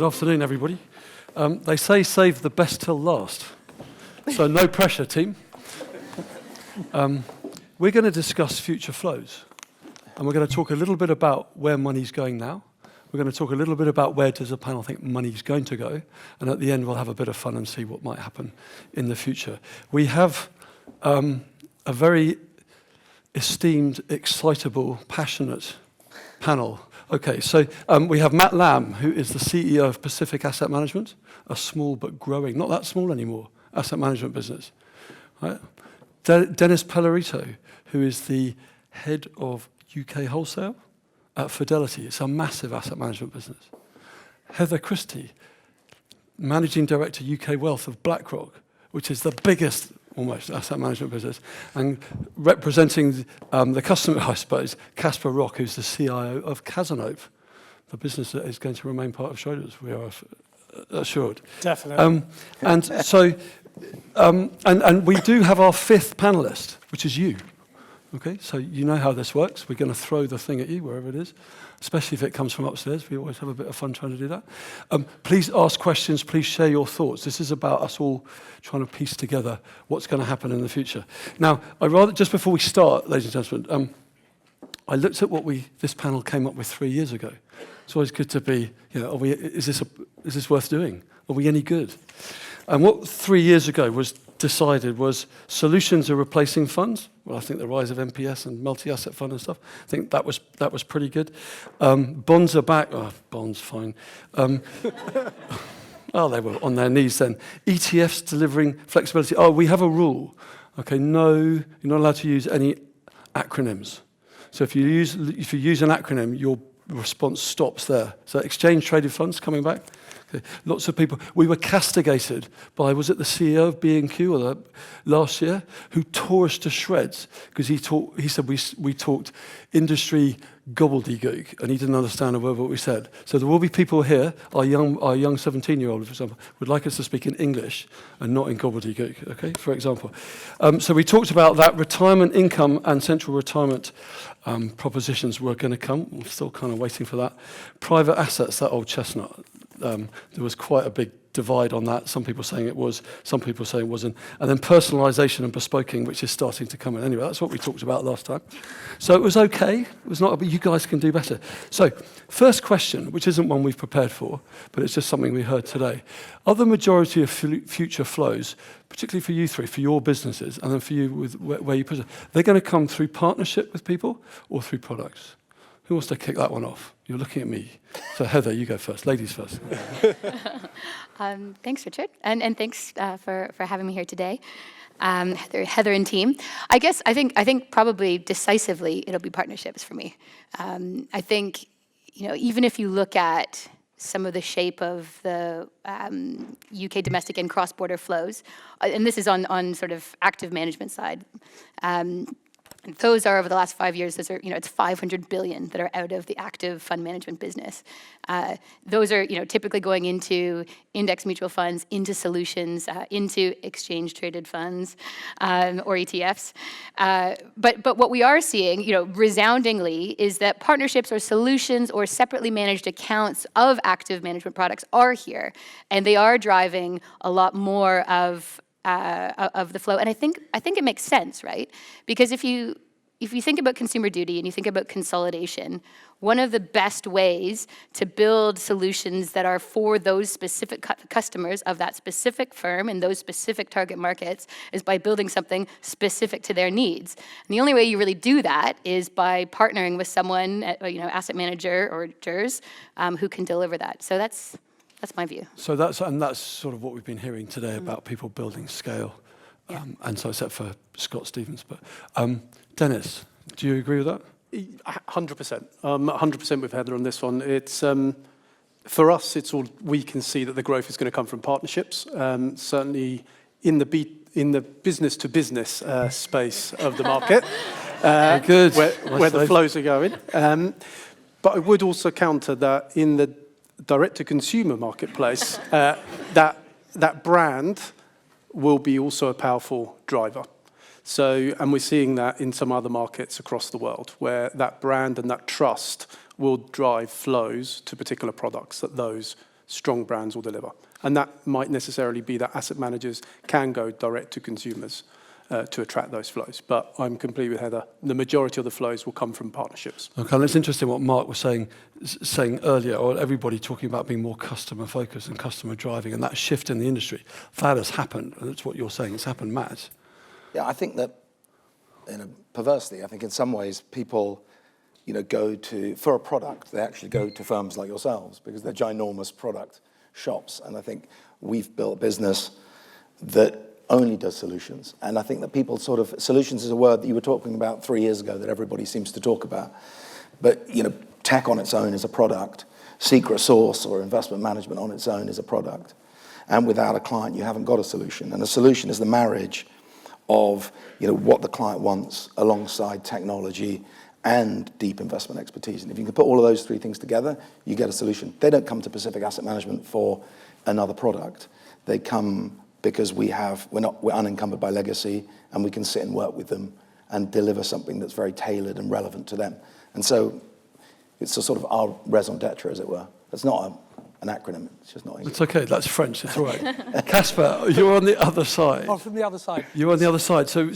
Good afternoon, everybody. They say save the best till last. So no pressure, team. We're going to discuss future flows. And we're going to talk a little bit about where money's going now. We're going to talk a little bit about where does the panel think money's going to go. And at the end, we'll have a bit of fun and see what might happen in the future. We have a very esteemed, excitable, passionate panel. Okay, so we have Matt Lamb, who is the CEO of Pacific Asset Management, a small but growing, not that small anymore, asset management business. Right? Dennis Pellerito, who is the head of UK wholesale at Fidelity. It's a massive asset management business. Heather Christie, managing director UK Wealth of BlackRock, which is the biggest almost asset management business, and representing the customer, I suppose, Casper Rock, who's the CIO of Cazenove, the business that is going to remain part of Schroders, we are assured. Definitely. And we do have our fifth panelist, which is you. Okay, so you know how this works. We're going to throw the thing at you, wherever it is, especially if it comes from upstairs. We always have a bit of fun trying to do that. Please ask questions. Please share your thoughts. This is about us all trying to piece together what's going to happen in the future. Now, just before we start, ladies and gentlemen, I looked at what this panel came up with 3 years ago. It's always good to be, is this worth doing? Are we any good? And what 3 years ago was decided was solutions are replacing funds. Well, I think the rise of MPS and multi-asset fund and stuff, I think that was pretty good. Bonds are back. Oh, bonds, fine. Oh, they were on their knees then. ETFs delivering flexibility. Oh, we have a rule. Okay, no, you're not allowed to use any acronyms. So if you use an acronym, your response stops there. So exchange traded funds coming back. Okay. Lots of people. We were castigated by, was it the CEO of B&Q last year, who tore us to shreds because he said we talked industry gobbledygook and he didn't understand a word of what we said. So there will be people here, our young 17-year-old, for example, would like us to speak in English and not in gobbledygook, okay, for example. So we talked about that retirement income and central retirement propositions were going to come. We're still kind of waiting for that. Private assets, that old chestnut. There was quite a big divide on that. Some people saying it was, some people saying it wasn't. And then personalisation and bespoking, which is starting to come in. Anyway, that's what we talked about last time. So it was okay. It was not, but you guys can do better. So first question, which isn't one we've prepared for, but it's just something we heard today. Are the majority of future flows, particularly for you three, for your businesses, and then for you with where you put it, they're going to come through partnership with people or through products? Who wants to kick that one off? You're looking at me. So Heather, you go first. Ladies first. Thanks, Richard, and thanks for having me here today, Heather and team. I think probably decisively it'll be partnerships for me. I think even if you look at some of the shape of the UK domestic and cross-border flows, and this is on sort of active management side. And those are, over the last 5 years, it's 500 billion that are out of the active fund management business. Those are, typically going into index mutual funds, into solutions, into exchange-traded funds or ETFs. But what we are seeing, resoundingly, is that partnerships or solutions or separately managed accounts of active management products are here, and they are driving a lot more of the flow. And I think it makes sense, right? Because if you think about consumer duty and you think about consolidation, one of the best ways to build solutions that are for those specific customers of that specific firm in those specific target markets is by building something specific to their needs. And the only way you really do that is by partnering with someone, asset manager or jurors, who can deliver that. So that's my view. So that's sort of what we've been hearing today about people building scale. Yeah. And so except for Scott Stevens. But Dennis, do you agree with that? 100%. 100% with Heather on this one. It's for us, it's all we can see that the growth is going to come from partnerships. Certainly in the business to business space of the market, good. where the flows are going. But I would also counter that in the direct-to-consumer marketplace, that brand will be also a powerful driver. So, and we're seeing that in some other markets across the world, where that brand and that trust will drive flows to particular products that those strong brands will deliver. And that might necessarily be that asset managers can go direct to consumers to attract those flows. But I'm completely with Heather. The majority of the flows will come from partnerships. Okay, and it's interesting what Mark was saying earlier, or everybody talking about being more customer focused and customer driving, and that shift in the industry. That has happened, and that's what you're saying. It's happened, Matt. Yeah, I think that, perversely, I think in some ways people, go to, for a product, they actually go to firms like yourselves because they're ginormous product shops. And I think we've built a business that only does solutions. And I think that people solutions is a word that you were talking about 3 years ago that everybody seems to talk about. But, tech on its own is a product. Secret sauce or investment management on its own is a product. And without a client, you haven't got a solution. And a solution is the marriage of, what the client wants alongside technology and deep investment expertise. And if you can put all of those three things together, you get a solution. They don't come to Pacific Asset Management for another product. They come because we're unencumbered by legacy, and we can sit and work with them and deliver something that's very tailored and relevant to them. And so it's a sort of our raison d'etre, as it were. It's not an acronym. It's just not English. It's okay. That's French. It's all right. Casper, you're on the other side. Oh, from the other side. You're on the other side. So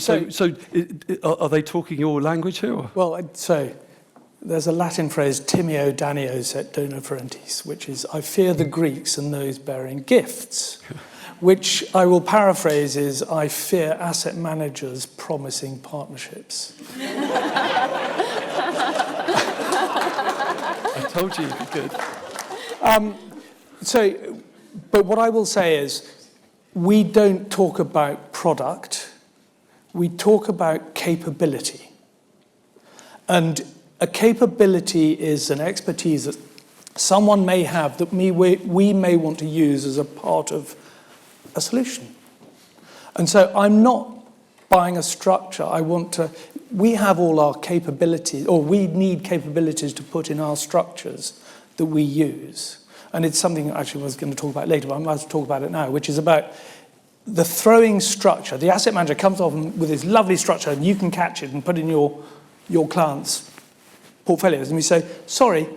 are they talking your language here? Or? Well, I'd say there's a Latin phrase, timeo danios et dona ferentes, which is, I fear the Greeks and those bearing gifts, which I will paraphrase is, I fear asset managers promising partnerships. I told you you could. But what I will say is, we don't talk about product, we talk about capability. And a capability is an expertise that someone may have that we may want to use as a part of a solution. And so I'm not buying a structure. We have all our capabilities, or we need capabilities to put in our structures that we use. And it's something actually I was going to talk about later, but I'm about to talk about it now, which is about the throwing structure. The asset manager comes off with this lovely structure, and you can catch it and put in your clients' portfolios. And we say, sorry,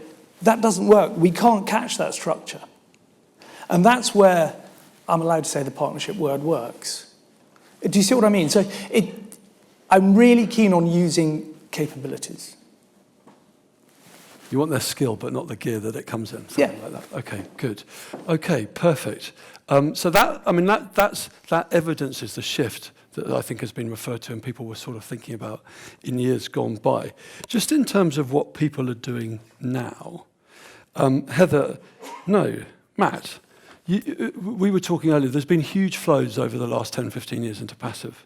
that doesn't work. We can't catch that structure. And that's where I'm allowed to say the partnership word works. Do you see what I mean? So I'm really keen on using capabilities. You want their skill, but not the gear that it comes in. Something like that. Okay, good. Okay, perfect. So that evidences the shift that I think has been referred to and people were sort of thinking about in years gone by. Just in terms of what people are doing now, Heather, no, Matt, we were talking earlier, there's been huge flows over the last 10, 15 years into passive.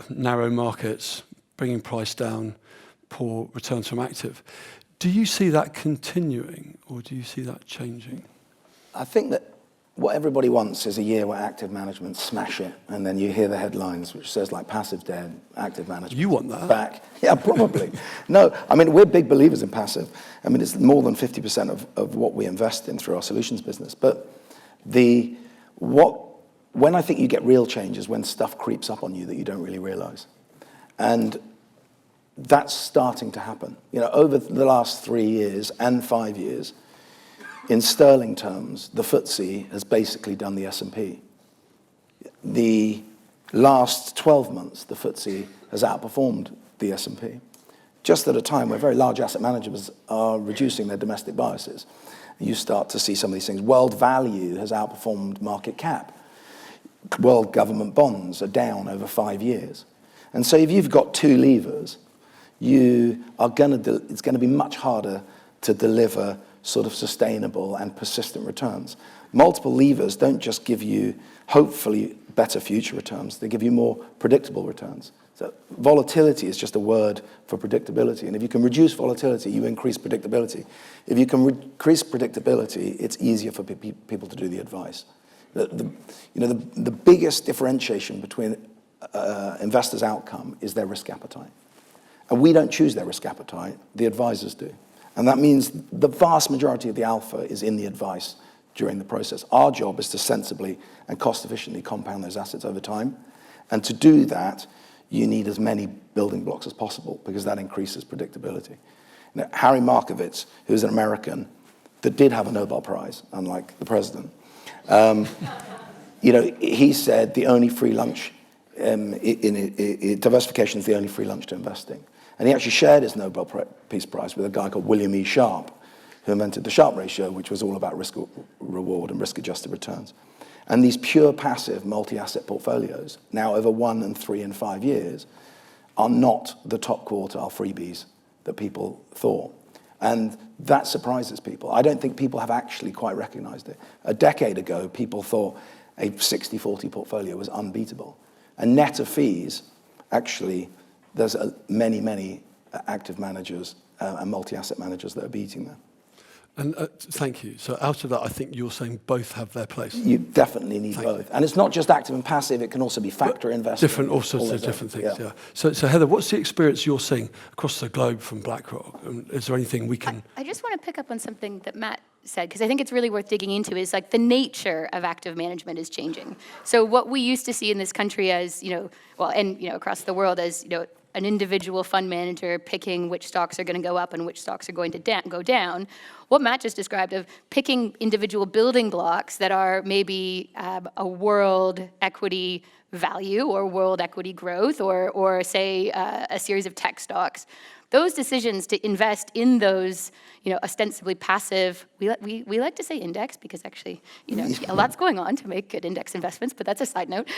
Narrow markets, bringing price down, poor returns from active. Do you see that continuing, or do you see that changing? I think that what everybody wants is a year where active management smash it, and then you hear the headlines which says like passive dead, active management. You want that? Back. Yeah, probably. No, I mean, we're big believers in passive. I mean, it's more than 50% of what we invest in through our solutions business. But when I think you get real change is when stuff creeps up on you that you don't really realize. And that's starting to happen. Over the last 3 years and 5 years, in sterling terms, the FTSE has basically done the S&P. The last 12 months, the FTSE has outperformed the S&P, just at a time where very large asset managers are reducing their domestic biases. You start to see some of these things. World value has outperformed market cap. World government bonds are down over 5 years. And so if you've got two levers, it's going to be much harder to deliver sort of sustainable and persistent returns. Multiple levers don't just give you, hopefully, better future returns. They give you more predictable returns. So volatility is just a word for predictability. And if you can reduce volatility, you increase predictability. If you can increase predictability, it's easier for people to do the advice. The biggest differentiation between investors' outcome is their risk appetite. And we don't choose their risk appetite, the advisors do. And that means the vast majority of the alpha is in the advice during the process. Our job is to sensibly and cost efficiently compound those assets over time. And to do that, you need as many building blocks as possible because that increases predictability. Harry Markowitz, who's an American, that did have a Nobel Prize, unlike the president. He said the only free lunch, diversification is the only free lunch to investing. And he actually shared his Nobel Peace Prize with a guy called William E. Sharpe, who invented the Sharpe ratio, which was all about risk reward and risk-adjusted returns. And these pure passive multi-asset portfolios, now over 1 and 3 and 5 years, are not the top quartile freebies that people thought. And that surprises people. I don't think people have actually quite recognized it. A decade ago, people thought a 60-40 portfolio was unbeatable. And net of fees, actually, there's many active managers and multi-asset managers that are beating that. And thank you. So out of that, I think you're saying both have their place. You definitely need both. And it's not just active and passive, it can also be factor investing. All sorts of different things, yeah. So Heather, what's the experience you're seeing across the globe from BlackRock? Is there anything we can... I just want to pick up on something that Matt said, because I think it's really worth digging into, is like the nature of active management is changing. So what we used to see in this country as, across the world as, an individual fund manager picking which stocks are going to go up and which stocks are going to go down. What Matt just described of picking individual building blocks that are maybe a world equity value or world equity growth or say a series of tech stocks. Those decisions to invest in those, ostensibly passive, we like to say index because actually, a lot's going on to make good index investments, but that's a side note.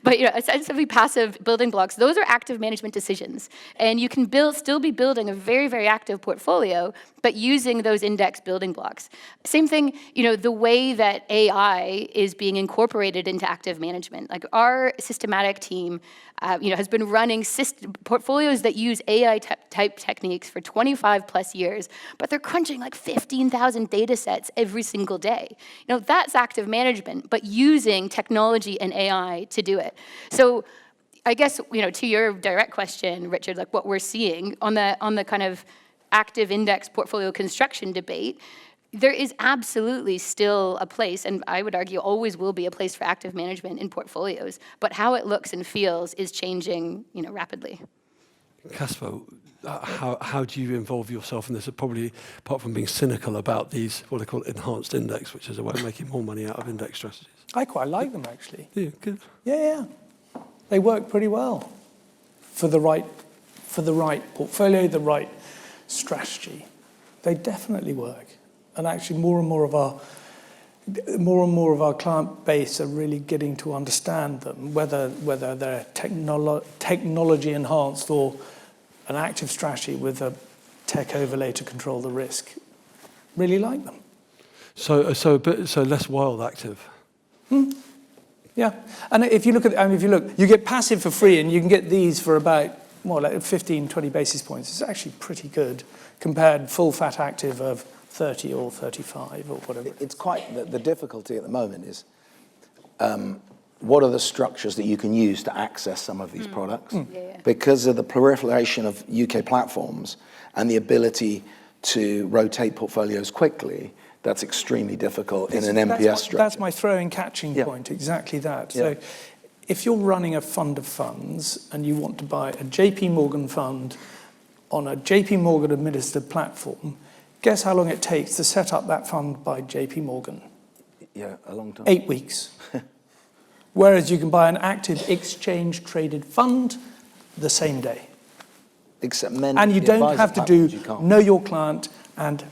But ostensibly passive building blocks, those are active management decisions. And you can still be building a very, very active portfolio, but using those index building blocks. Same thing, the way that AI is being incorporated into active management. Like our systematic team, has been running portfolios that use AI type techniques for 25 plus years, but they're crunching like 15,000 data sets every single day. That's active management, but using technology and AI to do it. So I guess, to your direct question, Richard, like what we're seeing on the kind of active index portfolio construction debate, there is absolutely still a place, and I would argue always will be a place for active management in portfolios, but how it looks and feels is changing, rapidly. Casper, how do you involve yourself in this? Probably, apart from being cynical about these, what they call enhanced index, which is a way of making more money out of index strategies. I quite like them, actually. Yeah, good. Yeah. They work pretty well for the right portfolio, the right strategy. They definitely work. And actually, more and more of our client base are really getting to understand them, whether they're technology enhanced or an active strategy with a tech overlay to control the risk. Really like them. So less wild active. Yeah, and if you look, you get passive for free, and you can get these for about like 15, 20 basis points. It's actually pretty good compared full fat active of 30 or 35 or whatever. It's quite, the difficulty at the moment is what are the structures that you can use to access some of these products? Yeah. Because of the proliferation of UK platforms and the ability to rotate portfolios quickly, that's extremely difficult in an MPS structure. That's my throwing catching point, exactly that. So if you're running a fund of funds and you want to buy a JP Morgan fund on a JP Morgan administered platform, guess how long it takes to set up that fund by JP Morgan? Yeah, a long time. 8 weeks. Whereas you can buy an active exchange-traded fund the same day. Except many and you don't have to do know your client and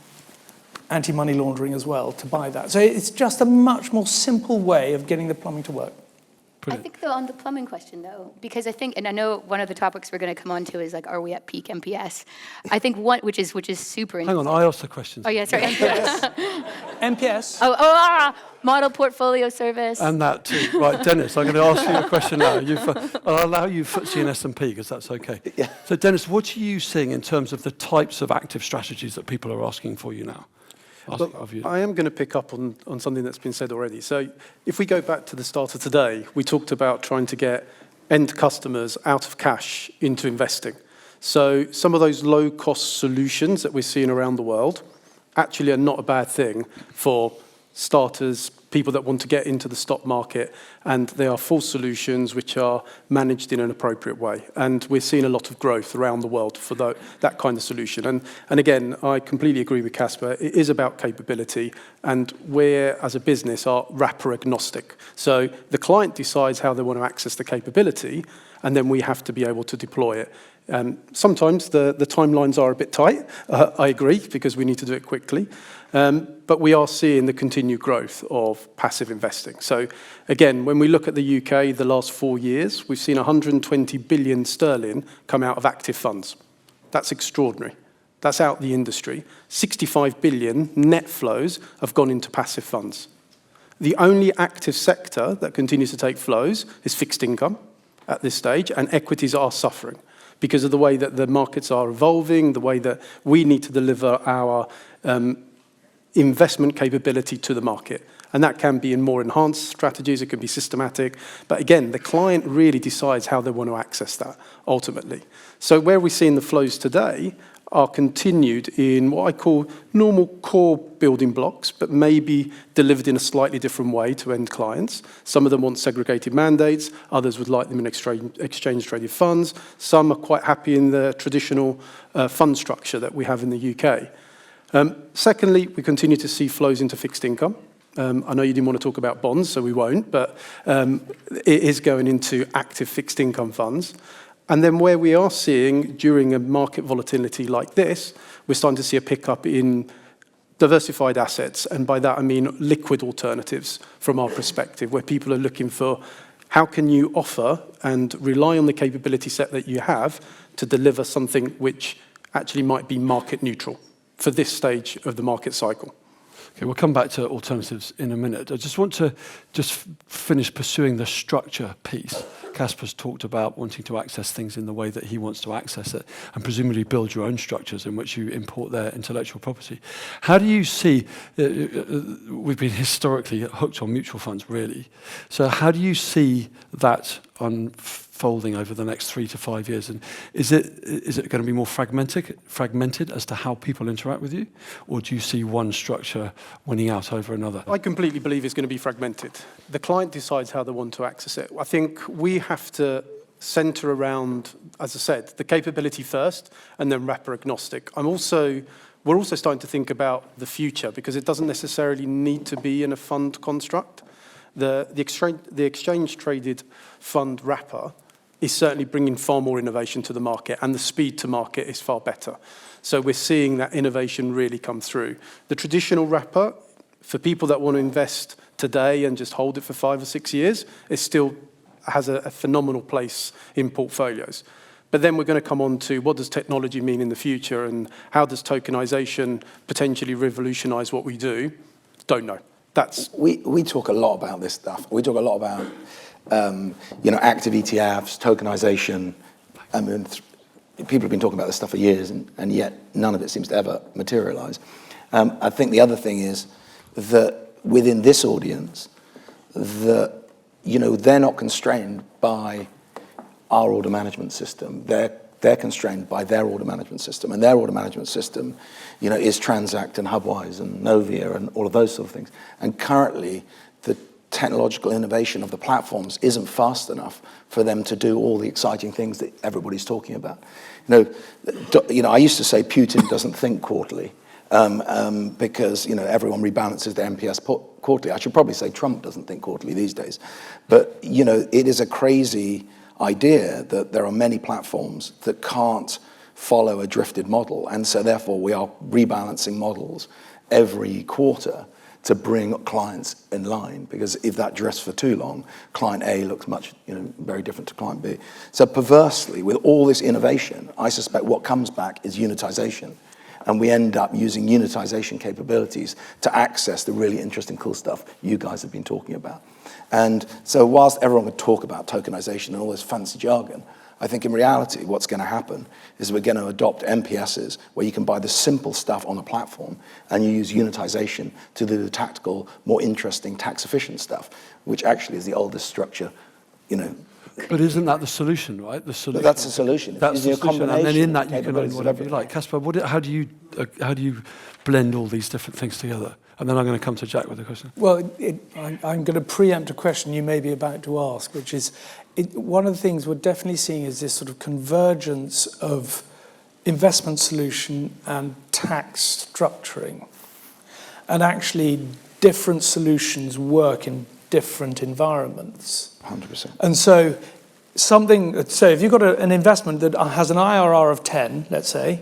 anti-money laundering as well to buy that. So it's just a much more simple way of getting the plumbing to work. Brilliant. I think, though, on the plumbing question, though, because I think, and I know one of the topics we're going to come on to is, like, are we at peak MPS? I think which is super interesting. Hang on, I asked the question. Oh, yeah, sorry. MPS. Model portfolio service. And that too. Right, Dennis, I'm going to ask you a question now. I'll allow you FTSE and S&P because that's okay. Yeah. So, Dennis, what are you seeing in terms of the types of active strategies that people are asking for you now? I am going to pick up on something that's been said already. So if we go back to the start of today, we talked about trying to get end customers out of cash into investing. So some of those low-cost solutions that we're seeing around the world actually are not a bad thing for starters, people that want to get into the stock market, and they are full solutions which are managed in an appropriate way. And we're seeing a lot of growth around the world for that kind of solution. And again, I completely agree with Casper. It is about capability, and we're, as a business, are wrapper agnostic. So the client decides how they want to access the capability, and then we have to be able to deploy it. Sometimes the timelines are a bit tight, I agree, because we need to do it quickly. But we are seeing the continued growth of passive investing. So again, when we look at the UK, the last 4 years, we've seen 120 billion sterling come out of active funds. That's extraordinary. That's out the industry. 65 billion net flows have gone into passive funds. The only active sector that continues to take flows is fixed income at this stage, and equities are suffering because of the way that the markets are evolving, the way that we need to deliver our investment capability to the market. And that can be in more enhanced strategies, it can be systematic. But again, the client really decides how they want to access that, ultimately. So where we're seeing the flows today are continued in what I call normal core building blocks, but maybe delivered in a slightly different way to end clients. Some of them want segregated mandates, others would like them in exchange-traded funds. Some are quite happy in the traditional fund structure that we have in the UK. Secondly, we continue to see flows into fixed income. I know you didn't want to talk about bonds, so we won't, but it is going into active fixed income funds. And then where we are seeing, during a market volatility like this, we're starting to see a pickup in diversified assets. And by that, I mean liquid alternatives from our perspective, where people are looking for how can you offer and rely on the capability set that you have to deliver something which actually might be market neutral for this stage of the market cycle. Okay, we'll come back to alternatives in a minute. I just want to finish pursuing the structure piece. Casper's talked about wanting to access things in the way that he wants to access it, and presumably build your own structures in which you import their intellectual property. How do you see, we've been historically hooked on mutual funds, really. So how do you see that unfolding over the next 3 to 5 years? And is it going to be more fragmented as to how people interact with you? Or do you see one structure winning out over another? I completely believe it's going to be fragmented. The client decides how they want to access it. I think we have to center around, as I said, the capability first and then wrapper agnostic. We're also starting to think about the future, because it doesn't necessarily need to be in a fund construct. The exchange-traded fund wrapper is certainly bringing far more innovation to the market, and the speed to market is far better. So we're seeing that innovation really come through. The traditional wrapper, for people that want to invest today and just hold it for 5 or 6 years, it still has a phenomenal place in portfolios. But then we're going to come on to what does technology mean in the future, and how does tokenization potentially revolutionize what we do? Don't know. We talk a lot about this stuff. We talk a lot about active ETFs, tokenization. I mean, people have been talking about this stuff for years, and yet none of it seems to ever materialize. I think the other thing is that within this audience, they're not constrained by our order management system. They're constrained by their order management system, and their order management system, is Transact and Hubwise and Novia and all of those sort of things. And currently, the technological innovation of the platforms isn't fast enough for them to do all the exciting things that everybody's talking about. I used to say Putin doesn't think quarterly. Because everyone rebalances their MPS quarterly. I should probably say Trump doesn't think quarterly these days. But it is a crazy idea that there are many platforms that can't follow a drifted model, and so therefore we are rebalancing models every quarter to bring clients in line, because if that drifts for too long, client A looks much very different to client B. So perversely, with all this innovation, I suspect what comes back is unitization. And we end up using unitization capabilities to access the really interesting, cool stuff you guys have been talking about. And so whilst everyone would talk about tokenization and all this fancy jargon, I think in reality what's going to happen is we're going to adopt MPSs where you can buy the simple stuff on a platform and you use unitization to do the tactical, more interesting, tax-efficient stuff, which actually is the oldest structure, But isn't that the solution, right? The solution. But that's the solution. That's the It's a solution, and then in that you can own capabilities of whatever you everything. like. Caspar, how do you blend all these different things together? And then I'm going to come to Jack with a question. Well, I'm going to preempt a question you may be about to ask, which is, one of the things we're definitely seeing is this sort of convergence of investment solution and tax structuring. And actually, different solutions work in different environments. 100%. And so if you've got an investment that has an IRR of 10, let's say,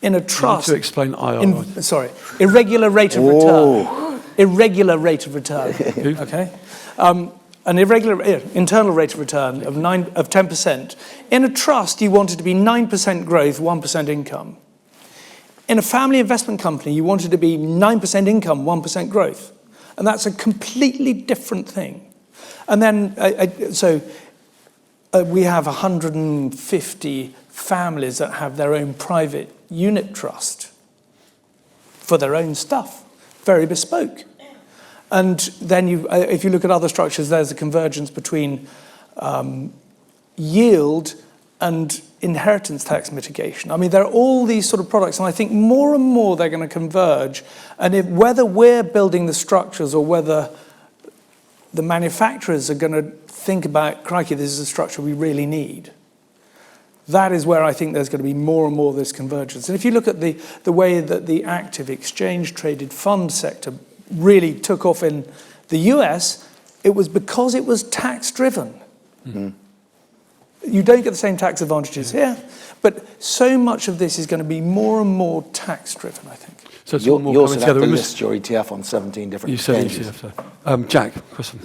in a trust... You need to explain IRR. Irregular rate of return. Irregular rate of return, okay? An irregular internal rate of return of 10%. In a trust, you want it to be 9% growth, 1% income. In a family investment company, you want it to be 9% income, 1% growth. And that's a completely different thing. And then, we have 150 families that have their own private unit trust for their own stuff, very bespoke. And then if you look at other structures, there's a convergence between yield and inheritance tax mitigation. I mean, there are all these sort of products, and I think more and more they're going to converge. And whether we're building the structures or whether the manufacturers are going to think about, crikey, this is a structure we really need, that is where I think there's going to be more and more of this convergence. And if you look at the way that the active exchange-traded fund sector really took off in the US, it was because it was tax-driven. Mm-hmm. You don't get the same tax advantages here, but so much of this is going to be more and more tax-driven, I think. So it's You all more also coming have to together. list your ETF on 17 different You said exchanges. ETF, so. Jack, question.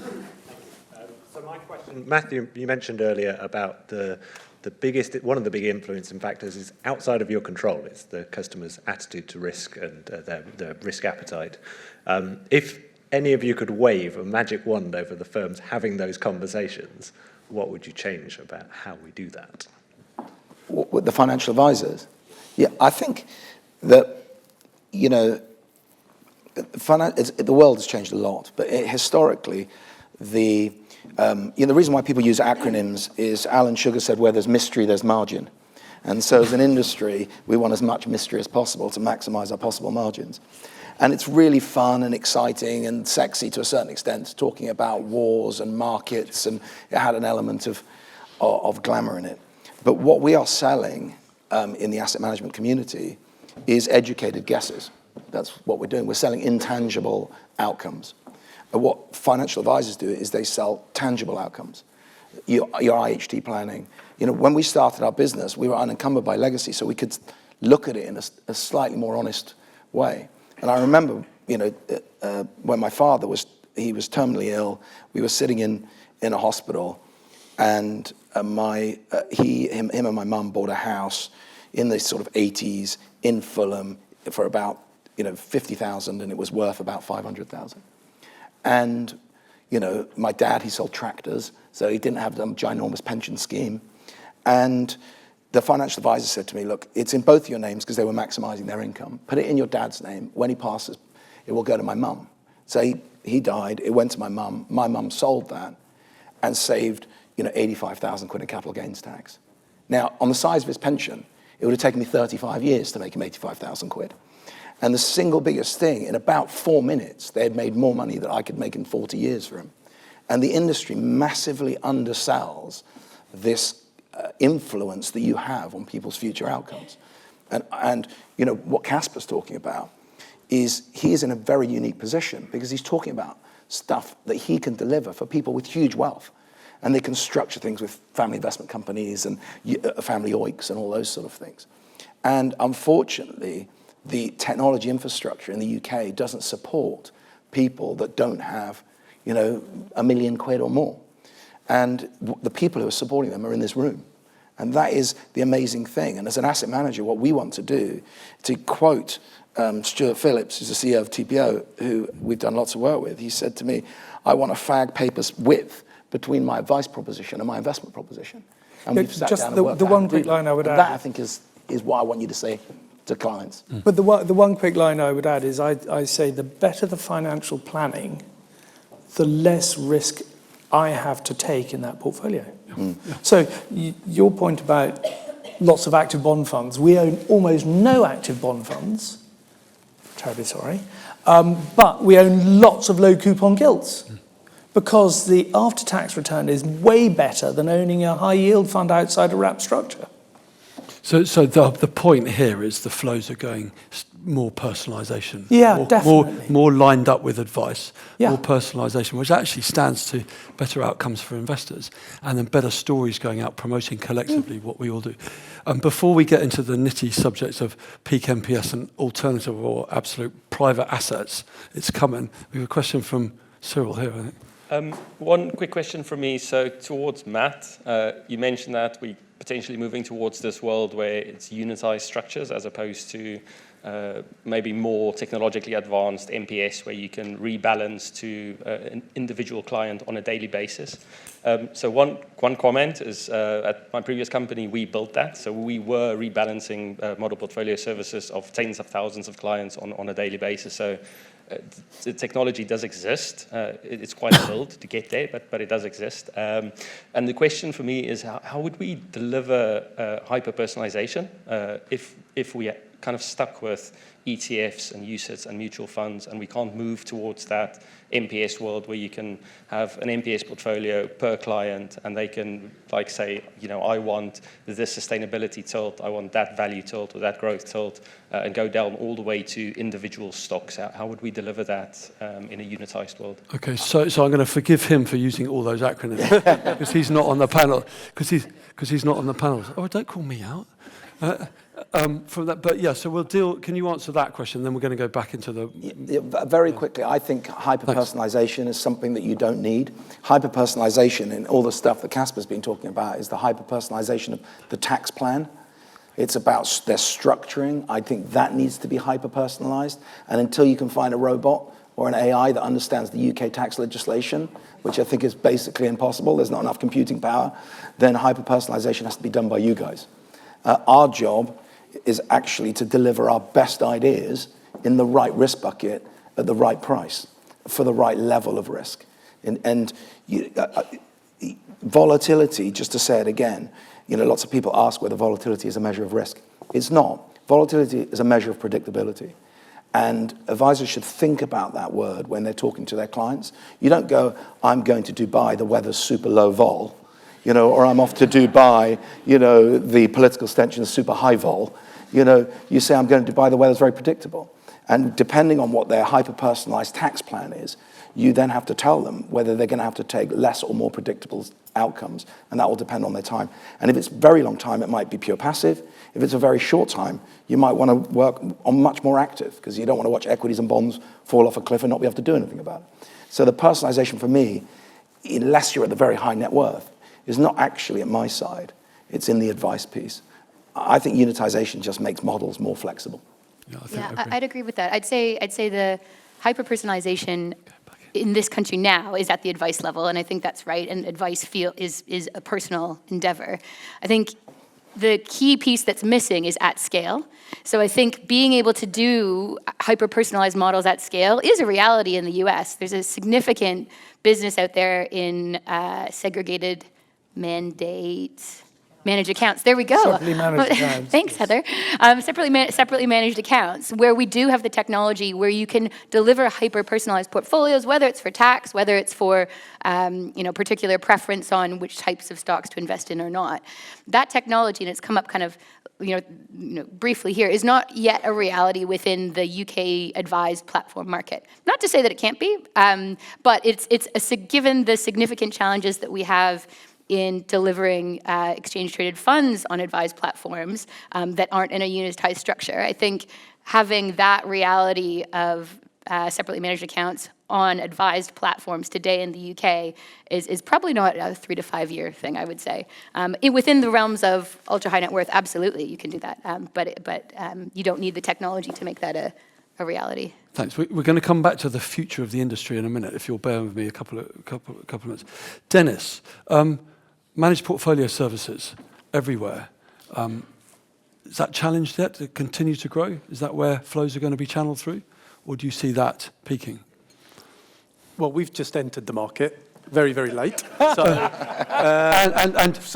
So my question, Matthew, you mentioned earlier about one of the big influencing factors is outside of your control. It's the customer's attitude to risk and their risk appetite. If any of you could wave a magic wand over the firms having those conversations, what would you change about how we do that? With the financial advisors? Yeah, I think that, the world has changed a lot, but historically, the reason why people use acronyms is Alan Sugar said, where there's mystery, there's margin. And so as an industry, we want as much mystery as possible to maximize our possible margins. And it's really fun and exciting and sexy to a certain extent, talking about wars and markets, and it had an element of glamour in it. But what we are selling in the asset management community is educated guesses. That's what we're doing. We're selling intangible outcomes. And what financial advisors do is they sell tangible outcomes. Your IHT planning. When we started our business, we were unencumbered by legacy, so we could look at it in a slightly more honest way. And I remember, when my father was terminally ill, we were sitting in a hospital, and him and my mum bought a house in the sort of 80s in Fulham for about 50,000, and it was worth about 500,000. And my dad, he sold tractors, so he didn't have a ginormous pension scheme. And the financial advisor said to me, look, it's in both your names because they were maximizing their income. Put it in your dad's name. When he passes, it will go to my mum. So he died. It went to my mum. My mum sold that and saved 85,000 quid in capital gains tax. Now, on the size of his pension, it would have taken me 35 years to make him 85,000 quid. And the single biggest thing, in about 4 minutes, they had made more money than I could make in 40 years for him. And the industry massively undersells this influence that you have on people's future outcomes. And what Casper's talking about is he is in a very unique position because he's talking about stuff that he can deliver for people with huge wealth. And they can structure things with family investment companies and family OICs and all those sort of things. And unfortunately, the technology infrastructure in the UK doesn't support people that don't have, £1 million or more. And the people who are supporting them are in this room. And that is the amazing thing. And as an asset manager, what we want to do, to quote Stuart Phillips, who's the CEO of TPO, who we've done lots of work with, he said to me, I want a fag paper's width between my advice proposition and my investment proposition. And we've sat down and worked the out one how to quick do line I would and add. that, I think, is what I want you to say to clients. But the one quick line I would add is I say the better the financial planning, the less risk I have to take in that portfolio. So your point about lots of active bond funds, we own almost no active bond funds, terribly sorry, but we own lots of low coupon gilts because the after-tax return is way better than owning a high yield fund outside a wrap structure. So the point here is the flows are going more personalisation. Yeah, definitely. More lined up with advice, Yeah. more personalisation, which actually stands to better outcomes for investors, and then better stories going out promoting collectively what we all do. Before we get into the nitty subjects of peak NPS and alternative or absolute private assets, it's coming. We have a question from Cyril here, I think. One quick question from me. So towards Matt, you mentioned that we potentially moving towards this world where it's unitized structures as opposed to maybe more technologically advanced MPS where you can rebalance to an individual client on a daily basis. So one comment is at my previous company, we built that. So we were rebalancing model portfolio services of tens of thousands of clients on a daily basis. So the technology does exist. It's quite a build to get there, but it does exist. And the question for me is how would we deliver hyper-personalization if we kind of stuck with ETFs and UCITS and mutual funds and we can't move towards that MPS world where you can have an MPS portfolio per client and they can like say, you know, I want this sustainability tilt, I want that value tilt or that growth tilt and go down all the way to individual stocks. How would we deliver that in a unitized world? Okay, so I'm going to forgive him for using all those acronyms because he's not on the panel. Because he's not on the panel. Oh, don't call me out. From that, but yeah, so we'll deal. Can you answer that question? Then we're going to go back into the. Yeah, very quickly, I think hyper-personalization is something that you don't need. Hyper-personalization and all the stuff that Casper's been talking about is the hyper-personalization of the tax plan. It's about their structuring. I think that needs to be hyper-personalized. And until you can find a robot or an AI that understands the UK tax legislation, which I think is basically impossible, there's not enough computing power, then hyper-personalization has to be done by you guys. Our job is actually to deliver our best ideas in the right risk bucket at the right price for the right level of risk. And volatility, just to say it again, you know, lots of people ask whether volatility is a measure of risk. It's not. Volatility is a measure of predictability. And advisors should think about that word when they're talking to their clients. You don't go, I'm going to Dubai, the weather's super low vol. You know, or I'm off to Dubai, you know, the political tension is super high vol. You know, you say, I'm going to Dubai, the weather's very predictable. And depending on what their hyper-personalized tax plan is, you then have to tell them whether they're going to have to take less or more predictable outcomes, and that will depend on their time. And if it's very long time, it might be pure passive. If it's a very short time, you might want to work on much more active, because you don't want to watch equities and bonds fall off a cliff and not be able to do anything about it. So the personalization for me, unless you're at the very high net worth, is not actually at my side. It's in the advice piece. I think unitization just makes models more flexible. Yeah, I'd agree with that. I'd say the hyper-personalization in this country now is at the advice level, and I think that's right, and advice is a personal endeavor. I think the key piece that's missing is at scale. So I think being able to do hyper-personalized models at scale is a reality in the US. There's a significant business out there in segregated managed accounts. There we go. Separately managed accounts. Thanks, Heather. Separately managed accounts, where we do have the technology where you can deliver hyper-personalized portfolios, whether it's for tax, whether it's for particular preference on which types of stocks to invest in or not. That technology, and it's come up kind of briefly here, is not yet a reality within the UK advised platform market. Not to say that it can't be, but given the significant challenges that we have in delivering exchange-traded funds on advised platforms that aren't in a unitized structure. I think having that reality of separately managed accounts on advised platforms today in the UK is probably not a 3 to 5 year thing, I would say. Within the realms of ultra-high net worth, absolutely, you can do that. But you don't need the technology to make that a reality. Thanks. We're going to come back to the future of the industry in a minute, if you'll bear with me a couple of minutes. Dennis, managed portfolio services everywhere. Is that challenged yet to continue to grow? Is that where flows are going to be channeled through? Or do you see that peaking? Well, we've just entered the market. very, very late. So,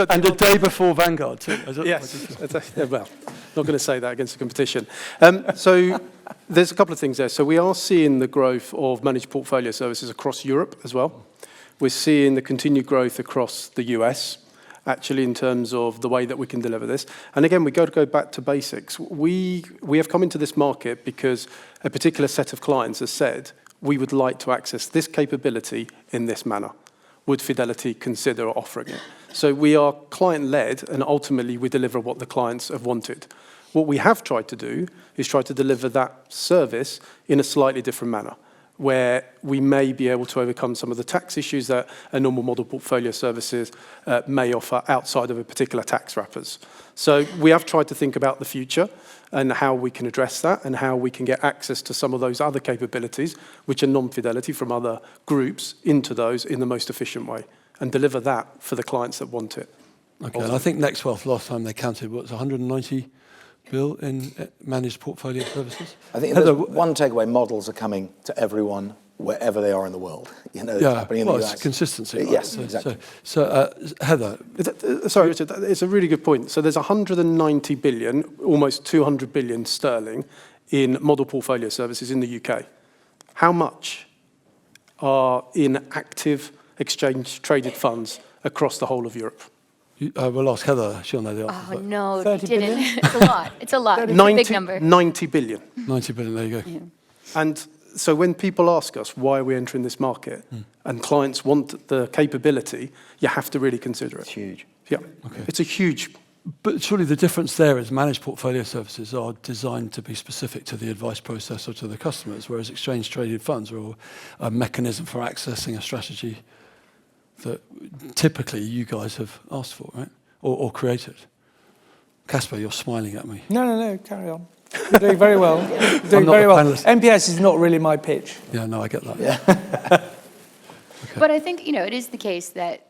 And the day before Vanguard too. yes, well, not going to say that against the competition. So there's a couple of things there. So we are seeing the growth of managed portfolio services across Europe as well. We're seeing the continued growth across the US, actually, in terms of the way that we can deliver this. And again, we got to go back to basics. We have come into this market because a particular set of clients has said, we would like to access this capability in this manner. Would Fidelity consider offering it? So we are client-led, and ultimately we deliver what the clients have wanted. What we have tried to do is try to deliver that service in a slightly different manner, where we may be able to overcome some of the tax issues that a normal model portfolio services may offer outside of a particular tax wrappers. So we have tried to think about the future and how we can address that and how we can get access to some of those other capabilities, which are non-Fidelity from other groups, into those in the most efficient way and deliver that for the clients that want it. Okay, and I think NextWealth last time they counted, what was 190 bill in managed portfolio services? I think if there's one takeaway, models are coming to everyone wherever they are in the world. You know, it's happening in the US. It's consistency. Right? Yes, exactly. So Heather. Sorry, Richard, it's a really good point. So there's 190 billion, almost 200 billion sterling in model portfolio services in the UK. How much are in active exchange-traded funds across the whole of Europe? We'll ask Heather. She'll know the answer. Oh, no, 30 didn't. billion? It's a lot. It's a lot. It's a big number. 90 billion. 90 billion, there you go. Yeah. And so when people ask us why are we entering this market and clients want the capability, you have to really consider it. It's huge. Yeah, It's a huge. But surely the difference there is managed portfolio services are designed to be specific to the advice process or to the customers, whereas exchange-traded funds are a mechanism for accessing a strategy that typically you guys have asked for, right? Or created. Casper, you're smiling at me. No, carry on. You're doing very well. You're doing not very a well. panelist. MPS is not really my pitch. Yeah, no, I get that. Yeah. Okay. But I think, it is the case that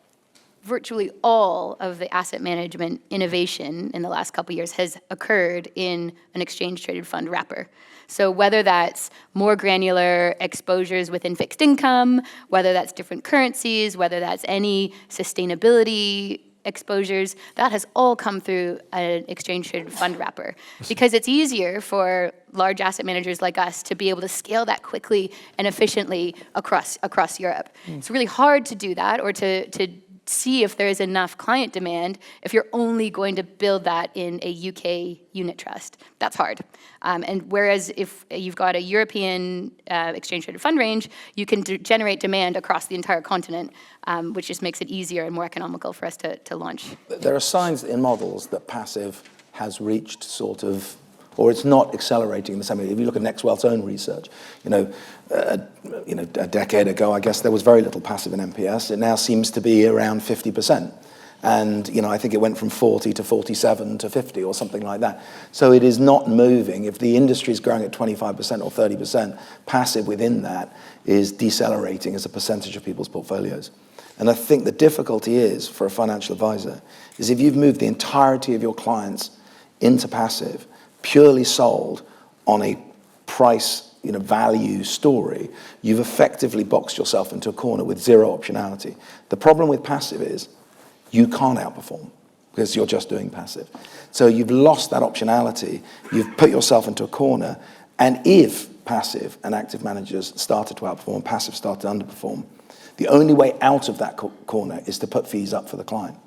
virtually all of the asset management innovation in the last couple of years has occurred in an exchange-traded fund wrapper. So whether that's more granular exposures within fixed income, whether that's different currencies, whether that's any sustainability exposures, that has all come through an exchange-traded fund wrapper. Because it's easier for large asset managers like us to be able to scale that quickly and efficiently across Europe. It's really hard to do that or to see if there is enough client demand if you're only going to build that in a UK unit trust. That's hard. And whereas if you've got a European exchange-traded fund range, you can generate demand across the entire continent, which just makes it easier and more economical for us to launch. There are signs in models that passive has reached sort of, or it's not accelerating in the same way. If you look at NextWealth's own research, a decade ago, I guess there was very little passive in MPS. It now seems to be around 50%. And, I think it went from 40 to 47 to 50 or something like that. So it is not moving. If the industry is growing at 25% or 30%, passive within that is decelerating as a percentage of people's portfolios. And I think the difficulty is, for a financial advisor, is if you've moved the entirety of your clients into passive, purely sold on a price, value story, you've effectively boxed yourself into a corner with zero optionality. The problem with passive is you can't outperform because you're just doing passive. So you've lost that optionality. You've put yourself into a corner. And if passive and active managers started to outperform, passive started to underperform, the only way out of that corner is to put fees up for the client.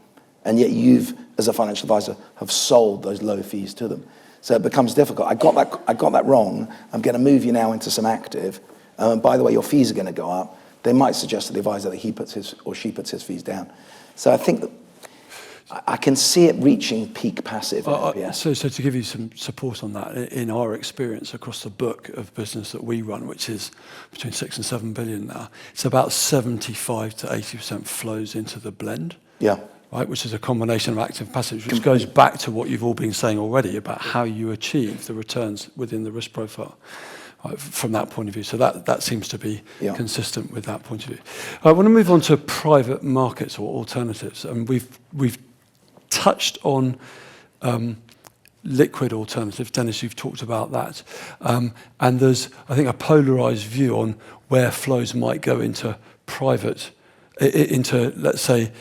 And yet you've, as a financial advisor, have sold those low fees to them. So it becomes difficult. I got that wrong. I'm going to move you now into some active. By the way, your fees are going to go up. They might suggest to the advisor that he puts his or she puts his fees down. So I think that I can see it reaching peak passive in MPS. So to give you some support on that, in our experience across the book of business that we run, which is between 6 and 7 billion now, it's about 75 to 80% flows into the blend. Yeah. Right, which is a combination of active and passive, which goes back to what you've all been saying already about how you achieve the returns within the risk profile, right, from that point of view. So that seems to be consistent with that point of view. I want to move on to private markets or alternatives, and we've touched on liquid alternatives. Dennis, you've talked about that, and there's, I think, a polarised view on where flows might go into private into, let's say,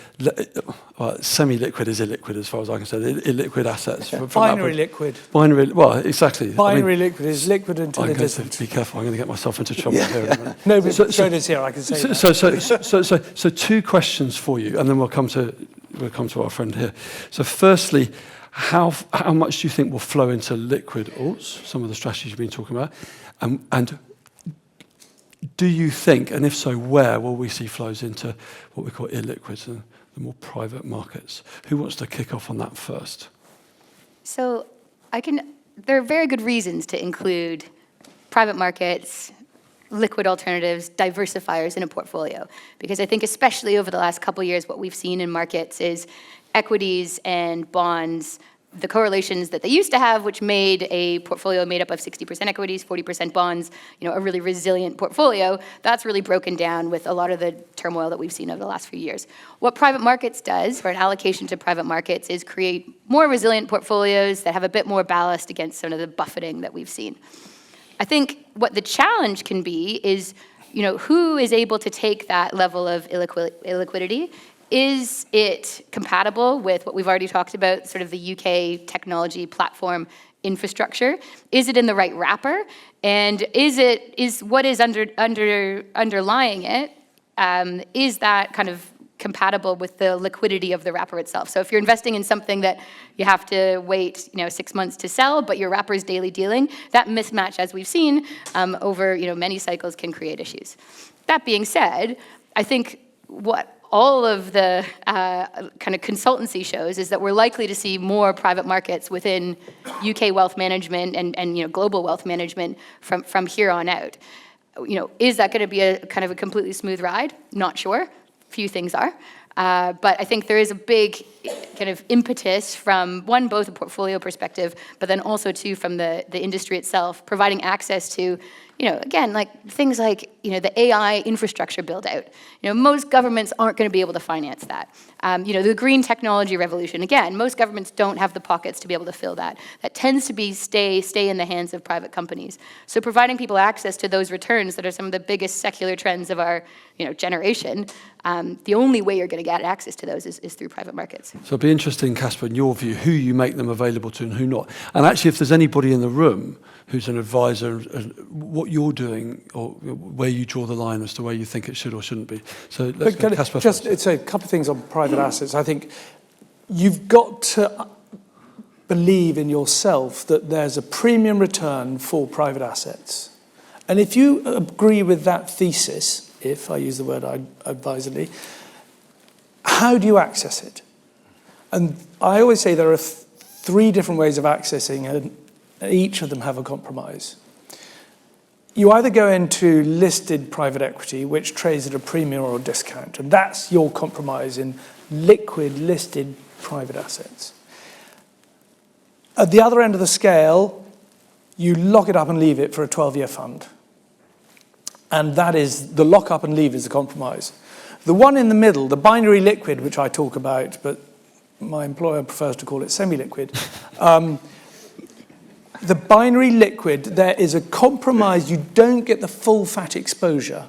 semi-liquid is illiquid as far as I can say, illiquid assets. Yeah. From Binary liquid. Binary, well, exactly. Binary liquid is liquid until I'm it going isn't. to be careful. I'm going to get myself into trouble here in a minute. No, but Schroders here, I can say that. So two questions for you, and then we'll come to our friend here. So firstly, how much do you think will flow into liquid alts, some of the strategies you've been talking about? And do you think, and if so, where will we see flows into what we call illiquids and the more private markets? Who wants to kick off on that first? So there are very good reasons to include private markets, liquid alternatives, diversifiers in a portfolio. Because I think especially over the last couple of years, what we've seen in markets is equities and bonds, the correlations that they used to have, which made a portfolio made up of 60% equities, 40% bonds, a really resilient portfolio, that's really broken down with a lot of the turmoil that we've seen over the last few years. What private markets does, or an allocation to private markets, is create more resilient portfolios that have a bit more ballast against some of the buffeting that we've seen. I think what the challenge can be is, who is able to take that level of illiquidity? Is it compatible with what we've already talked about, sort of the UK technology platform infrastructure? Is it in the right wrapper? And is what is underlying it, is that kind of compatible with the liquidity of the wrapper itself? So if you're investing in something that you have to wait 6 months to sell, but your wrapper is daily dealing, that mismatch, as we've seen over many cycles, can create issues. That being said, I think what all of the kind of consultancy shows is that we're likely to see more private markets within UK wealth management and global wealth management from here on out. Is that going to be a kind of a completely smooth ride? Not sure. Few things are. But I think there is a big kind of impetus from, one, both a portfolio perspective, but then also, two, from the industry itself, providing access to, again, like things like, the AI infrastructure build out. Most governments aren't going to be able to finance that. The green technology revolution, again, most governments don't have the pockets to be able to fill that. That tends to be stay in the hands of private companies. So providing people access to those returns that are some of the biggest secular trends of our, generation, the only way you're going to get access to those is through private markets. So it'd be interesting, Casper, in your view, who you make them available to and who not. And actually, if there's anybody in the room who's an advisor, what you're doing or where you draw the line as to where you think it should or shouldn't be. So let's go Casper first. It's a couple of things on private assets. I think you've got to believe in yourself that there's a premium return for private assets. And if you agree with that thesis, if I use the word advisedly, how do you access it? And I always say there are three different ways of accessing, and each of them have a compromise. You either go into listed private equity, which trades at a premium or a discount, and that's your compromise in liquid listed private assets. At the other end of the scale, you lock it up and leave it for a 12-year fund. And that is, the lock up and leave is the compromise. The one in the middle, the binary liquid, which I talk about, but my employer prefers to call it semi-liquid, the binary liquid, there is a compromise. You don't get the full fat exposure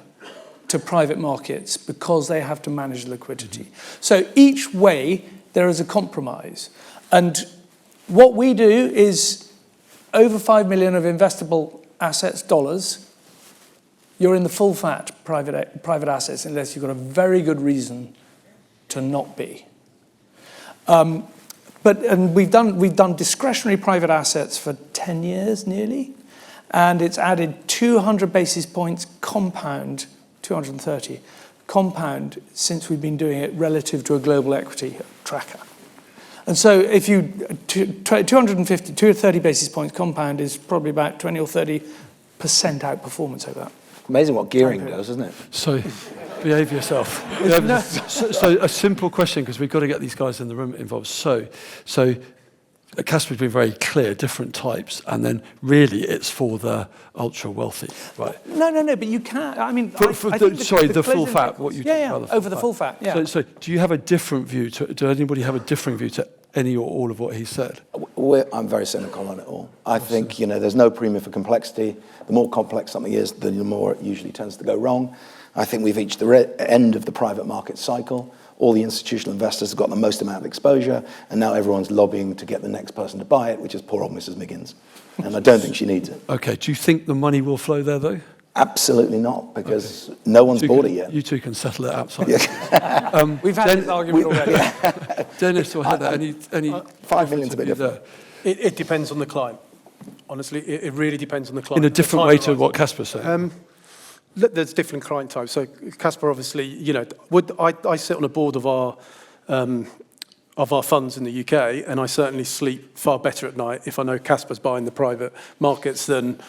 to private markets because they have to manage liquidity. So each way, there is a compromise. And what we do is over 5 million of investable assets, dollars, you're in the full fat private assets unless you've got a very good reason to not be. And we've done discretionary private assets for 10 years nearly, and it's added 200 basis points compound, 230 compound since we've been doing it relative to a global equity tracker. And so if you 230 basis points compound is probably about 20 or 30% outperformance over that. Amazing what gearing does, isn't it? So behave yourself. So a simple question, because we've got to get these guys in the room involved. So Casper's been very clear, different types, and then really it's for the ultra wealthy, right? No, but you can't. I mean, the full fat. What you over the full fat. Yeah. So do you have a different view to? Do anybody have a different view to any or all of what he said? I'm very cynical on it all. I think, there's no premium for complexity. The more complex something is, the more it usually tends to go wrong. I think we've reached the end of the private market cycle. All the institutional investors have got the most amount of exposure, and now everyone's lobbying to get the next person to buy it, which is poor old Mrs. Miggins. And I don't think she needs it. Okay, do you think the money will flow there, though? Absolutely not, because no one's bought it yet. You two can settle it outside. We've had this argument already. Dennis or Heather, any 5 million's a bit different. It depends on the client. Honestly, it really depends on the client. In a different way to what Casper's saying? There's different client types. So Casper, obviously, I sit on a board of our funds in the UK, and I certainly sleep far better at night if I know Casper's buying the private markets than,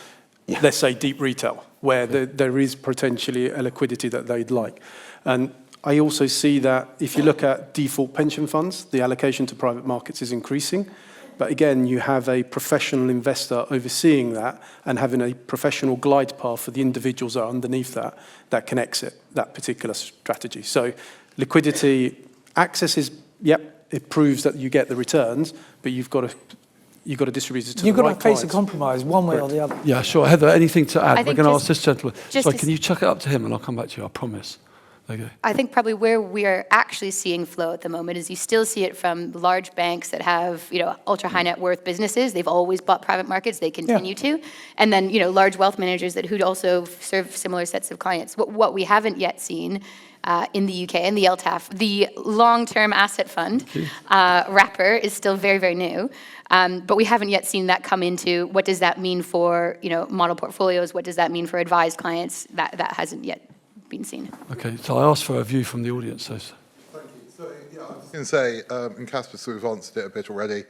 let's say, deep retail, where there is potentially a liquidity that they'd like. And I also see that if you look at default pension funds, the allocation to private markets is increasing. But again, you have a professional investor overseeing that and having a professional glide path for the individuals that are underneath that can exit that particular strategy. So liquidity access is, it proves that you get the returns, but you've got to distribute it to the right clients. You've got to face a compromise one way or the other. Yeah, sure. Heather, anything to add? We're going to ask this gentleman. Just Can you chuck it up to him and I'll come back to you, I promise. Okay. I think probably where we are actually seeing flow at the moment is you still see it from large banks that have, ultra high net worth businesses. They've always bought private markets. They continue to. And then, large wealth managers who'd also serve similar sets of clients. What we haven't yet seen in the UK and the LTAF, the long-term asset fund wrapper is still very, very new. But we haven't yet seen that come into what does that mean for, model portfolios? What does that mean for advised clients? That hasn't yet been seen. Okay, so I asked for a view from the audience. So. Thank you. So, I was going to say, and Casper sort of answered it a bit already.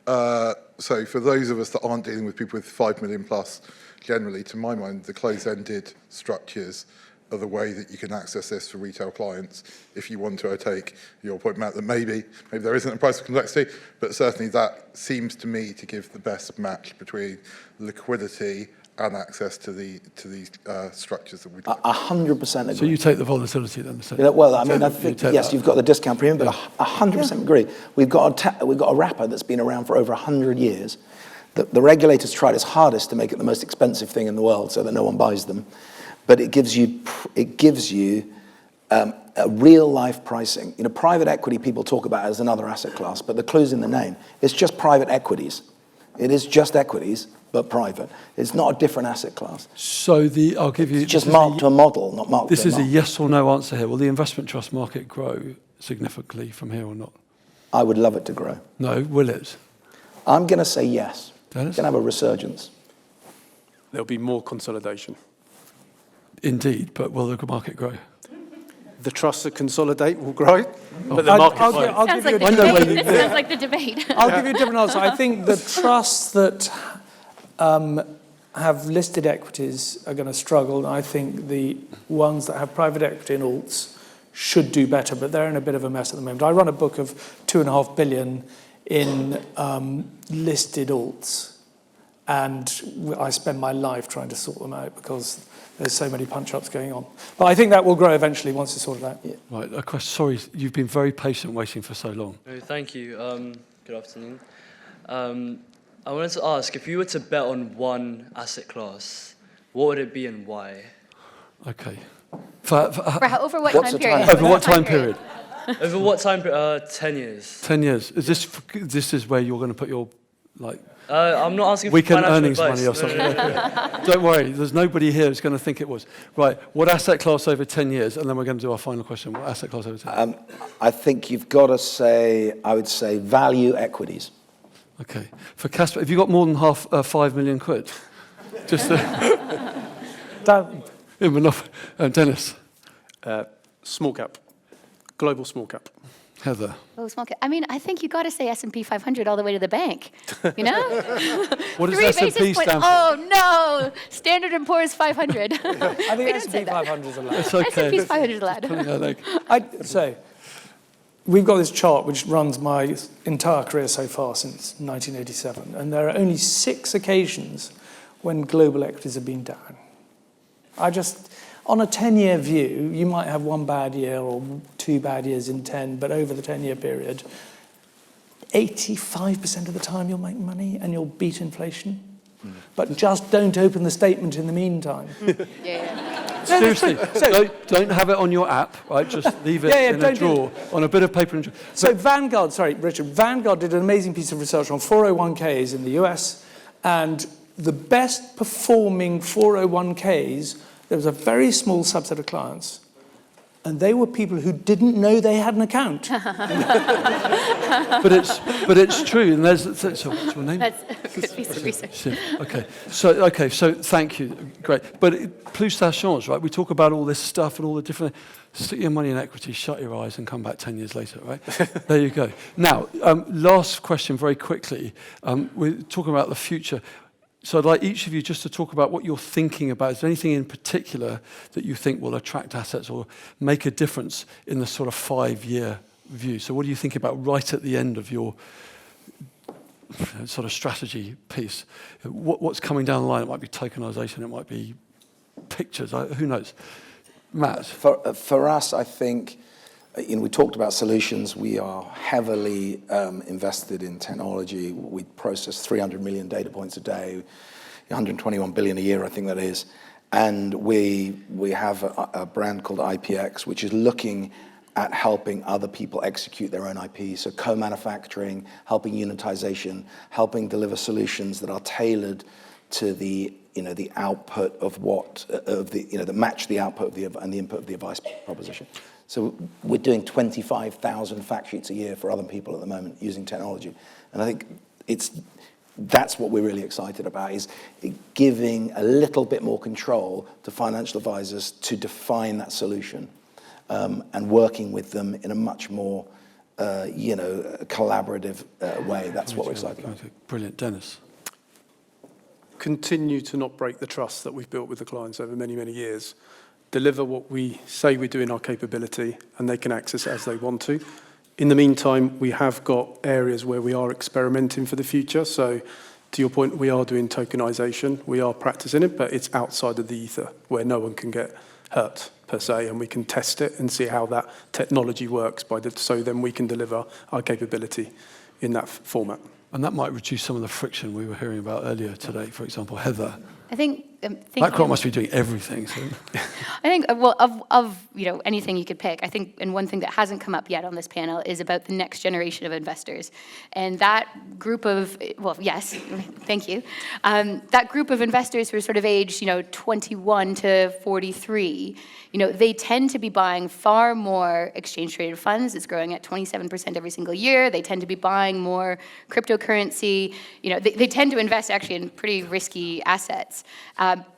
So for those of us that aren't dealing with people with 5 million plus, generally, to my mind, the closed-ended structures are the way that you can access this for retail clients. If you want to, I take your point, Matt, that maybe there isn't a price of complexity, but certainly that seems to me to give the best match between liquidity and access to these structures that we do. 100% agree. So you take the volatility then? Well, I mean, I think, yes, you've got the discount premium, but 100% agree. We've got a wrapper that's been around for over 100 years. The regulators tried its hardest to make it the most expensive thing in the world so that no one buys them. But it gives you a real life pricing. Private equity people talk about it as another asset class, but the clue's in the name. It's just private equities. It is just equities, but private. It's not a different asset class. So I'll give you... It's just marked to a model, not marked to a This is a yes or no answer here. Will the investment trust market grow significantly from here or not? I would love it to grow. No, will it? I'm going to say yes. Dennis? It's going to have a resurgence. There'll be more consolidation. Indeed, but will the market grow? The trusts that consolidate will grow, but the market won't. I'll Sounds give you like a the different debate. This sounds like the debate. I'll give you a different answer. I think the trusts that have listed equities are going to struggle. And I think the ones that have private equity and alts should do better, but they're in a bit of a mess at the moment. I run a book of 2.5 billion in listed alts, and I spend my life trying to sort them out because there's so many punch-ups going on. But I think that will grow eventually once it's sorted out. Yeah. Right, a question. Sorry, you've been very patient waiting for so long. Oh, thank you. Good afternoon. I wanted to ask, if you were to bet on one asset class, what would it be and why? Okay. Over what time period? Over what time period? Over what time period? 10 years. 10 years. This is where you're going to put your, I'm not asking for weekend financial earnings advice. money or something. No. Don't worry, there's nobody here who's going to think it was. Right, what asset class over 10 years? And then we're going to do our final question. What asset class over 10 years? I think you've got to say, I would say value equities. Okay. For Casper, have you got more than 5 million quid? Just Dennis. Small cap, global small cap. Heather. Oh, small cap. I mean, I think you got to say S&P 500 all the way to the bank. What does 3 S&P basis points. stand for? Oh no, Standard & Poor's 500. I think S&P 500 is allowed. It's okay. S&P's 500 is allowed. So, we've got this chart which runs my entire career so far since 1987, and there are only 6 occasions when global equities have been down. On a 10-year view, you might have one bad year or 2 bad years in 10, but over the 10-year period, 85% of the time you'll make money and you'll beat inflation. But just don't open the statement in the meantime. Seriously, don't have it on your app, right? Just leave it in a drawer on a bit of paper. So Vanguard, sorry, Richard, Vanguard did an amazing piece of research on 401ks in the US, and the best performing 401ks, there was a very small subset of clients, and they were people who didn't know they had an account. but it's true. And so what's your name? That's a good piece of research. Okay, so thank you, great. But plus ça change, right? We talk about all this stuff and all the different. Stick your money in equity, shut your eyes, and come back 10 years later, right? There you go. Now, last question, very quickly. We're talking about the future. So I'd like each of you just to talk about what you're thinking about. Is there anything in particular that you think will attract assets or make a difference in the sort of 5-year view? So what do you think about right at the end of your sort of strategy piece? What's coming down the line? It might be tokenization, it might be pictures, who knows? Matt? For us, I think, we talked about solutions. We are heavily invested in technology. We process 300 million data points a day, 121 billion a year, I think that is. And we have a brand called IPX, which is looking at helping other people execute their own IP. So co-manufacturing, helping unitization, helping deliver solutions that are tailored to the output of that match the output and the input of the advice proposition. So we're doing 25,000 fact sheets a year for other people at the moment using technology. And I think that's what we're really excited about, is giving a little bit more control to financial advisors to define that solution and working with them in a much more collaborative way. That's what we're excited about. Brilliant. Dennis? Continue to not break the trust that we've built with the clients over many, many years. Deliver what we say we do in our capability, and they can access it as they want to. In the meantime, we have got areas where we are experimenting for the future. So to your point, we are doing tokenization. We are practicing it, but it's outside of the ether where no one can get hurt per se, and we can test it and see how that technology works so then we can deliver our capability in that format. And that might reduce some of the friction we were hearing about earlier today. For example, Heather. I think BlackRock must be doing everything. So. I think, well, of anything you could pick, I think, and one thing that hasn't come up yet on this panel is about the next generation of investors. And that group of, well, yes, thank you. That group of investors who are sort of aged, 21 to 43, they tend to be buying far more exchange-traded funds. It's growing at 27% every single year. They tend to be buying more cryptocurrency. They tend to invest actually in pretty risky assets.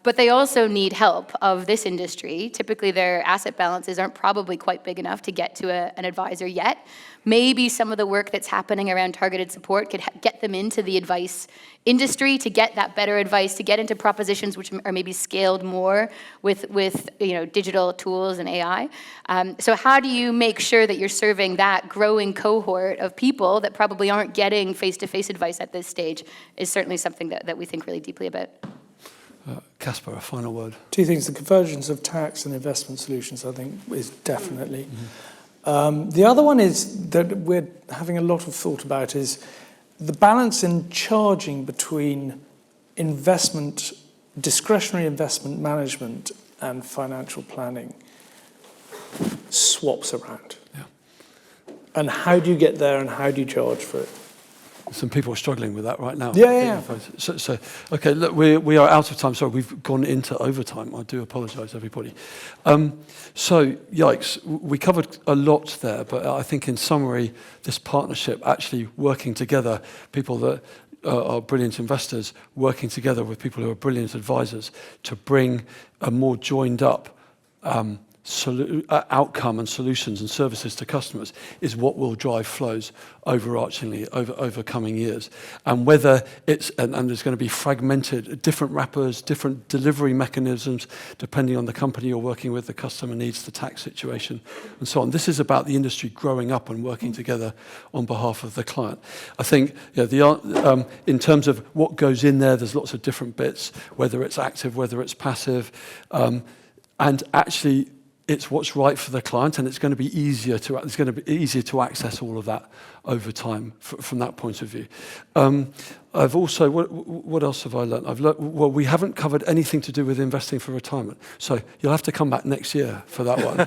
But they also need help of this industry. Typically, their asset balances aren't probably quite big enough to get to an advisor yet. Maybe some of the work that's happening around targeted support could get them into the advice industry to get that better advice, to get into propositions which are maybe scaled more with digital tools and AI. So how do you make sure that you're serving that growing cohort of people that probably aren't getting face-to-face advice at this stage is certainly something that we think really deeply about. Casper, a final word. Two things. The convergence of tax and investment solutions, I think, is definitely. The other one is that we're having a lot of thought about is the balance in charging between discretionary investment management and financial planning swaps around. Yeah. And how do you get there and how do you charge for it? Some people are struggling with that right now. Yeah. So okay, look, we are out of time. Sorry, we've gone into overtime. I do apologise, everybody. So, yikes, we covered a lot there, but I think in summary, this partnership actually working together, people that are brilliant investors working together with people who are brilliant advisors to bring a more joined up outcome and solutions and services to customers is what will drive flows overarchingly over coming years. And whether it's, and there's going to be fragmented, different wrappers, different delivery mechanisms, depending on the company you're working with, the customer needs, the tax situation, and so on. This is about the industry growing up and working together on behalf of the client. I think in terms of what goes in there, there's lots of different bits, whether it's active, whether it's passive, and actually, it's what's right for the client, and it's going to be easier to access all of that over time from that point of view. I've also, what else have I learned? Well, we haven't covered anything to do with investing for retirement, so you'll have to come back next year for that one,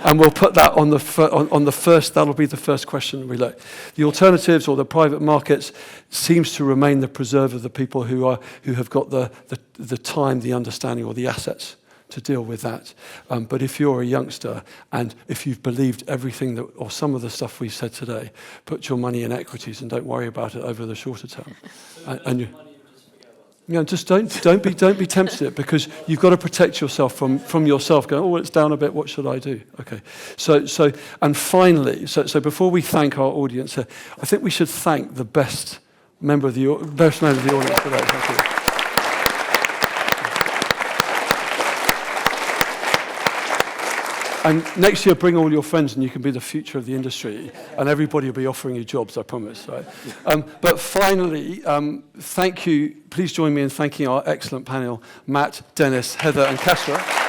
and we'll put that on the first. That'll be the first question we look. The alternatives or the private markets seems to remain the preserve of the people who have got the time, the understanding, or the assets to deal with that. But if you're a youngster and if you've believed everything or some of the stuff we've said today, put your money in equities and don't worry about it over the shorter term. Just don't be tempted, because you've got to protect yourself from yourself going, oh, it's down a bit, what should I do? Okay. So and finally, so before we thank our audience, I think we should thank the best member of the audience today. Thank you. And next year, bring all your friends and you can be the future of the industry, and everybody will be offering you jobs, I promise. Right? But finally, thank you. Please join me in thanking our excellent panel, Matt, Dennis, Heather and Kasra.